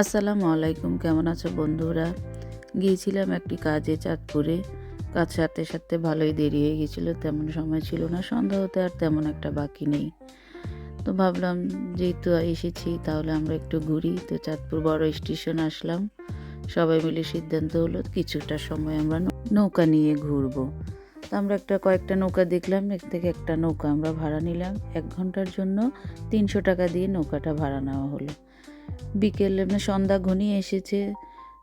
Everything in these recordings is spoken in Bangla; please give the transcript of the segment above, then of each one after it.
আসসালামু আলাইকুম, কেমন আছো বন্ধুরা? গিয়েছিলাম একটি কাজে চাঁদপুরে। কাজ সারতে সারতে ভালোই দেরি হয়ে গেছিলো, তেমন সময় ছিল না, সন্ধ্যা হতে আর তেমন একটা বাকি নেই। তো ভাবলাম যেহেতু এসেছি তাহলে আমরা একটু ঘুরি। তো চাঁদপুর বড় স্টেশন আসলাম, সবাই মিলে সিদ্ধান্ত হলো কিছুটা সময় আমরা নৌকা নিয়ে ঘুরবো। তো আমরা কয়েকটা নৌকা দেখলাম, এক থেকে একটা নৌকা আমরা ভাড়া নিলাম। 1 ঘন্টার জন্য 300 টাকা দিয়ে নৌকাটা ভাড়া নেওয়া হলো। বিকেলে সন্ধ্যা ঘনিয়ে এসেছে,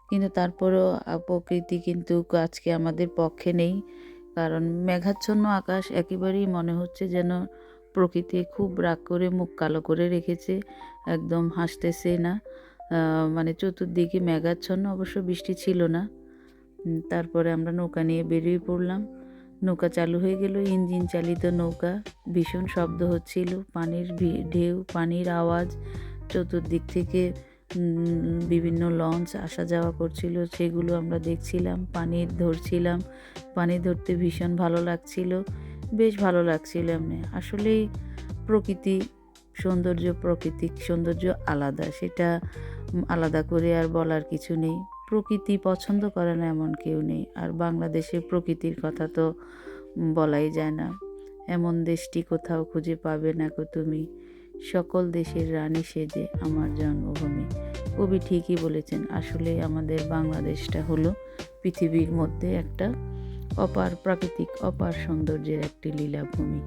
কিন্তু তারপরেও প্রকৃতি কিন্তু আজকে আমাদের পক্ষে নেই। কারণ মেঘাচ্ছন্ন আকাশ, একেবারেই মনে হচ্ছে যেন প্রকৃতি খুব রাগ করে মুখ কালো করে রেখেছে, একদম হাসতেছে না। মানে চতুর্দিকে মেঘাচ্ছন্ন, অবশ্য বৃষ্টি ছিল না। তারপরে আমরা নৌকা নিয়ে বেরিয়ে পড়লাম। নৌকা চালু হয়ে গেল, ইঞ্জিন চালিত নৌকা। ভীষণ শব্দ হচ্ছিল, পানির ঢেউ, পানির আওয়াজ। চতুর্দিক থেকে বিভিন্ন লঞ্চ আসা যাওয়া করছিল, সেগুলো আমরা দেখছিলাম, পানি ধরছিলাম। পানি ধরতে ভীষণ ভালো লাগছিল, বেশ ভালো লাগছিল। এমনি আসলেই প্রকৃতি সৌন্দর্য, প্রাকৃতিক সৌন্দর্য আলাদা, সেটা আলাদা করে আর বলার কিছু নেই। প্রকৃতি পছন্দ করে না এমন কেউ নেই। আর বাংলাদেশের প্রকৃতির কথা তো বলাই যায় না। এমন দেশটি কোথাও খুঁজে পাবে না গো তুমি, সকল দেশের রানী সেজে আমার জন্মভূমি। কবি ঠিকই বলেছেন, আসলে আমাদের বাংলাদেশটা হলো পৃথিবীর মধ্যে একটা অপার প্রাকৃতিক, অপার সৌন্দর্যের একটি লীলাভূমি।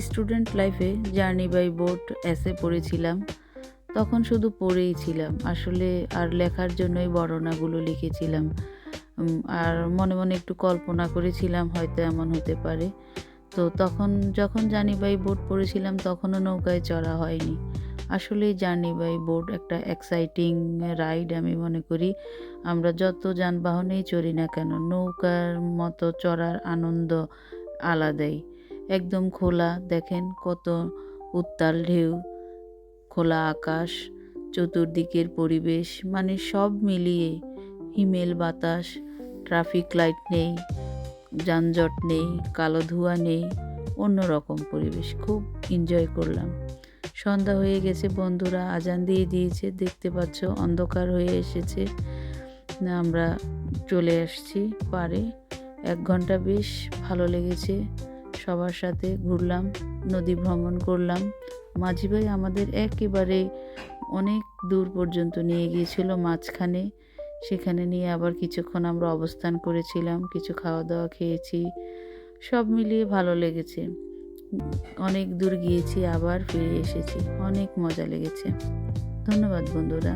স্টুডেন্ট লাইফে জার্নি বাই বোট এসে পড়েছিলাম, তখন শুধু পড়েই ছিলাম আসলে, আর লেখার জন্যই বর্ণনাগুলো লিখেছিলাম। আর মনে মনে একটু কল্পনা করেছিলাম হয়তো এমন হতে পারে। তো তখন যখন জার্নি বাই বোট পড়েছিলাম তখনও নৌকায় চড়া হয়নি। আসলে জার্নি বাই বোট একটা এক্সাইটিং রাইড আমি মনে করি। আমরা যত যানবাহনেই চড়ি না কেন, নৌকার মতো চড়ার আনন্দ আলাদাই। একদম খোলা, দেখেন কত উত্তাল ঢেউ, খোলা আকাশ, চতুর্দিকের পরিবেশ, মানে সব মিলিয়ে হিমেল বাতাস, ট্রাফিক লাইট নেই, যানজট নেই, কালো ধোঁয়া নেই, অন্যরকম পরিবেশ। খুব এনজয় করলাম। সন্ধ্যা হয়ে গেছে, বন্ধুরা আজান দিয়ে দিয়েছে, দেখতে পাচ্ছ অন্ধকার হয়ে এসেছে। আমরা চলে আসছি পাড়ে। 1 ঘন্টা বেশ ভালো লেগেছে, সবার সাথে ঘুরলাম, নদী ভ্রমণ করলাম। মাঝি ভাই আমাদের একেবারে অনেক দূর পর্যন্ত নিয়ে গিয়েছিল, মাঝখানে। সেখানে নিয়ে আবার কিছুক্ষণ আমরা অবস্থান করেছিলাম, কিছু খাওয়া দাওয়া খেয়েছি। সব মিলিয়ে ভালো লেগেছে। অনেক দূর গিয়েছি, আবার ফিরে এসেছি, অনেক মজা লেগেছে। ধন্যবাদ বন্ধুরা।